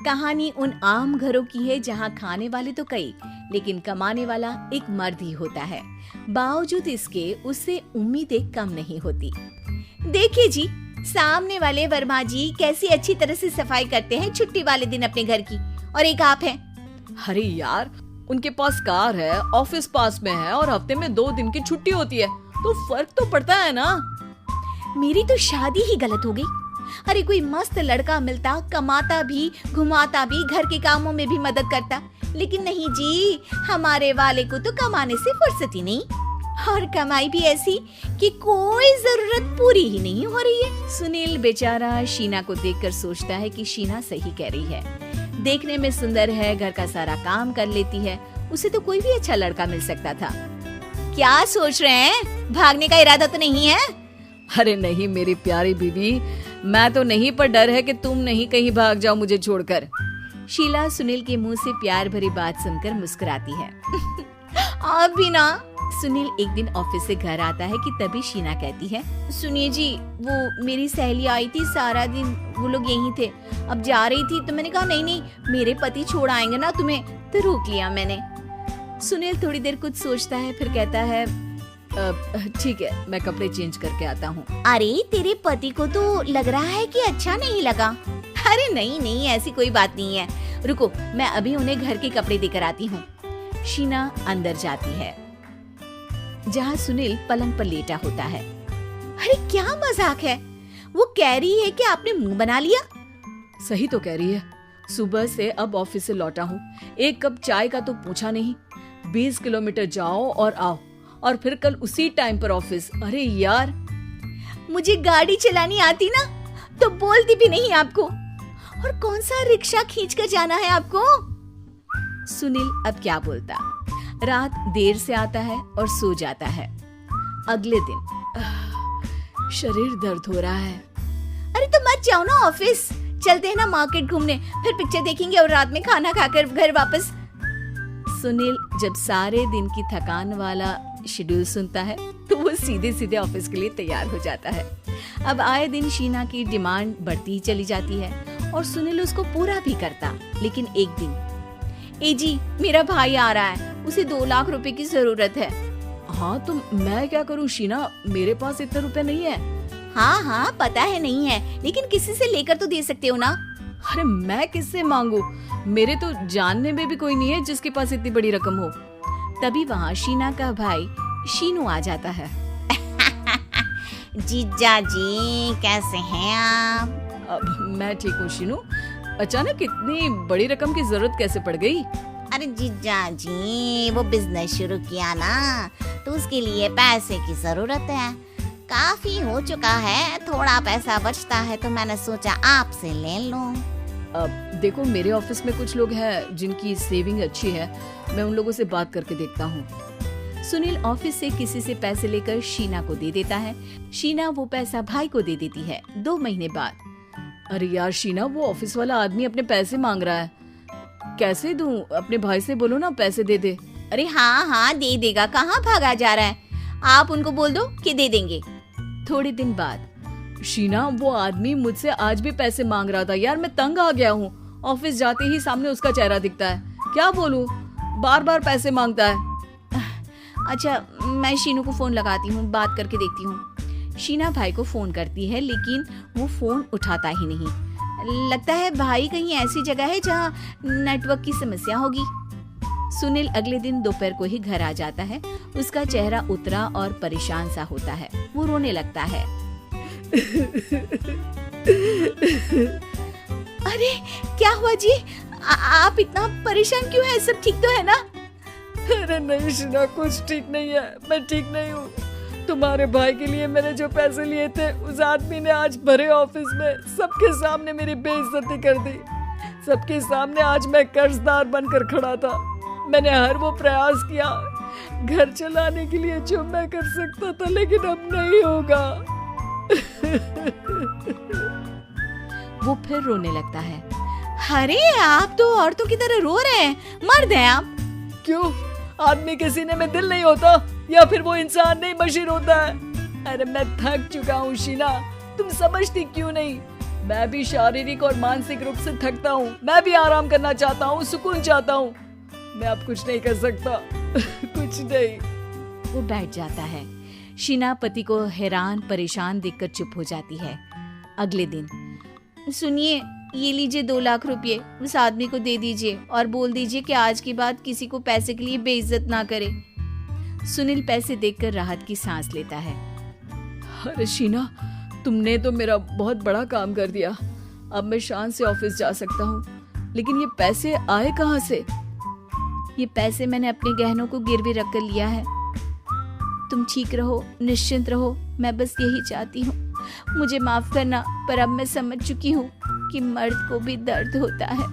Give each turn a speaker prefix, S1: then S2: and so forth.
S1: कहानी उन आम घरों की है जहाँ खाने वाले तो कई, लेकिन कमाने वाला एक मर्द ही होता है। बावजूद इसके उससे उम्मीदें कम नहीं होती। देखिए जी, सामने वाले वर्मा जी कैसी अच्छी तरह से सफाई करते हैं छुट्टी वाले दिन अपने घर की, और एक आप हैं।
S2: अरे यार, उनके पास कार है, ऑफिस पास में है और हफ्ते में 2 दिन की छुट्टी होती है, तो फर्क तो पड़ता है ना।
S1: मेरी तो शादी ही गलत हो गई। अरे कोई मस्त लड़का मिलता, कमाता भी, घुमाता भी, घर के कामों में भी मदद करता, लेकिन नहीं जी, हमारे वाले को तो कमाने से फुर्सत ही नहीं, और कमाई भी ऐसी कि कोई जरूरत पूरी ही नहीं हो रही है। सुनील बेचारा शीना को देखकर सोचता है कि शीना सही कह रही है। देखने में सुंदर है, घर का सारा काम कर लेती है, उसे तो कोई भी अच्छा लड़का मिल सकता था। क्या सोच रहे हैं? भागने का इरादा तो नहीं है?
S2: अरे नहीं मेरी प्यारी बीवी, मैं तो नहीं, पर डर है कि तुम नहीं कहीं भाग जाओ मुझे छोड़कर।
S1: शीला सुनील के मुंह से प्यार भरी बात सुनकर मुस्कुराती है। आप भी ना। सुनील एक दिन ऑफिस से घर आता है कि तभी शीना कहती है, सुनिए जी, वो मेरी सहेली आई थी, सारा दिन वो लोग यहीं थे, अब जा रही थी तो मैंने कहा नहीं, मेरे पति छोड़ आएंगे ना तुम्हें, तो रोक लिया मैंने। सुनील थोड़ी देर कुछ सोचता है, फिर कहता है,
S2: ठीक है, मैं कपड़े चेंज करके आता हूँ।
S1: अरे तेरे पति को तो लग रहा है कि अच्छा नहीं लगा। अरे नहीं, ऐसी कोई बात नहीं है, रुको मैं अभी उन्हें घर के कपड़े देकर आती हूँ। शीना अंदर जाती है जहाँ सुनील पलंग पर लेटा होता है। अरे क्या मजाक है, वो कह रही है कि आपने मुंह बना लिया।
S2: सही तो कह रही है, सुबह से अब ऑफिस से लौटा हूँ, एक कप चाय का तो पूछा नहीं, 20 किलोमीटर जाओ और आओ, और फिर कल उसी टाइम पर ऑफिस। अरे यार,
S1: मुझे गाड़ी चलानी आती ना तो बोलती भी नहीं आपको, और कौन सा रिक्शा खींच कर जाना है आपको। सुनील अब क्या बोलता। रात देर से आता है और सो जाता है। अगले दिन
S2: शरीर दर्द हो रहा है।
S1: अरे तो मत जाओ ना ऑफिस, चलते हैं ना मार्केट घूमने, फिर पिक्चर देखेंगे और रात में खाना खाकर घर वापस। सुनील जब सारे दिन की थकान वाला शेड्यूल सुनता है तो वो सीधे सीधे ऑफिस के लिए तैयार हो जाता है। अब आए दिन शीना की डिमांड बढ़ती ही चली जाती है और सुनील उसको पूरा भी करता, लेकिन एक दिन, ए जी मेरा भाई आ रहा है, उसे 2 लाख रुपए की जरूरत है।
S2: हाँ तो मैं क्या करूँ शीना, मेरे पास इतने रुपए नहीं है।
S1: हाँ पता है नहीं है, लेकिन किसी से लेकर तो दे सकते हो ना।
S2: अरे मैं किससे मांगू, मेरे तो जानने में भी कोई नहीं है जिसके पास इतनी बड़ी रकम हो।
S1: तभी वहाँ शीना का भाई शीनू आ जाता है। जीजा जी कैसे हैं आप?
S2: अब मैं ठीक हूँ शीनू, अचानक इतनी बड़ी रकम की जरूरत कैसे पड़ गई?
S3: अरे जीजा जी, वो बिजनेस शुरू किया ना, तो उसके लिए पैसे की जरूरत है, काफी हो चुका है, थोड़ा पैसा बचता है तो मैंने सोचा आपसे ले लूं।
S2: अब देखो, मेरे ऑफिस में कुछ लोग हैं जिनकी सेविंग अच्छी है, मैं उन लोगों से बात करके देखता हूँ।
S1: सुनील ऑफिस से किसी से पैसे लेकर शीना को दे देता है। शीना वो पैसा भाई को दे देती है। 2 महीने बाद,
S2: अरे यार शीना, वो ऑफिस वाला आदमी अपने पैसे मांग रहा है, कैसे दूं? अपने भाई से बोलो ना पैसे दे दे।
S1: अरे हाँ दे देगा, कहाँ भागा जा रहा है, आप उनको बोल दो कि दे देंगे। थोड़े दिन बाद,
S2: शीना, वो आदमी मुझसे आज भी पैसे मांग रहा था यार, मैं तंग आ गया हूँ, ऑफिस जाते ही सामने उसका चेहरा दिखता है, क्या बोलूं, बार बार पैसे मांगता है।
S1: अच्छा मैं शीनू को फोन लगाती हूँ, बात करके देखती हूँ। शीना भाई को फोन करती है, लेकिन वो फोन उठाता ही नहीं। लगता है भाई कहीं ऐसी जगह है जहाँ नेटवर्क की समस्या होगी। सुनील अगले दिन दोपहर को ही घर आ जाता है। उसका चेहरा उतरा और परेशान सा होता है। वो रोने लगता है। अरे क्या हुआ जी, आप इतना परेशान क्यों हैं? सब ठीक तो है ना?
S2: अरे नहीं शीना, कुछ ठीक नहीं है, मैं ठीक नहीं हूँ। तुम्हारे भाई के लिए मैंने जो पैसे लिए थे, उस आदमी ने आज भरे ऑफिस में सबके सामने मेरी बेइज्जती कर दी। सबके सामने आज मैं कर्जदार बनकर खड़ा था। मैंने हर वो प्रयास किया घर चलाने के लिए जो मैं कर सकता था, लेकिन अब नहीं होगा।
S1: वो फिर रोने लगता है। अरे आप तो औरतों की तरह रो रहे हैं, मर्द हैं आप।
S2: क्यों, आदमी के सीने में दिल नहीं होता, या फिर वो इंसान नहीं मशीन होता है? अरे मैं थक चुका हूँ शीना, तुम समझती क्यों नहीं? मैं भी शारीरिक और मानसिक रूप से थकता हूँ, मैं भी आराम करना चाहता हूँ, सुकून चाहता हूँ। मैं अब कुछ नहीं कर सकता। कुछ नहीं।
S1: वो बैठ जाता है। शीना पति को हैरान परेशान देखकर चुप हो जाती है। अगले दिन, सुनिए, ये लीजिए 2 लाख रुपए, उस आदमी को दे दीजिए और बोल दीजिए कि आज के बाद किसी को पैसे के लिए बेइज्जत ना करे। सुनील पैसे देखकर राहत की सांस लेता है।
S2: अरे शीना, तुमने तो मेरा बहुत बड़ा काम कर दिया। अब मैं शान से ऑफिस जा सकता हूँ। लेकिन ये पैसे आए कहाँ से?
S1: ये पैसे मैंने अपने गहनों को गिरवी रख कर लिया है। तुम ठीक रहो, निश्चिंत रहो, मैं बस यही चाहती हूँ। मुझे माफ करना, पर अब मैं समझ चुकी हूँ कि मर्द को भी दर्द होता है।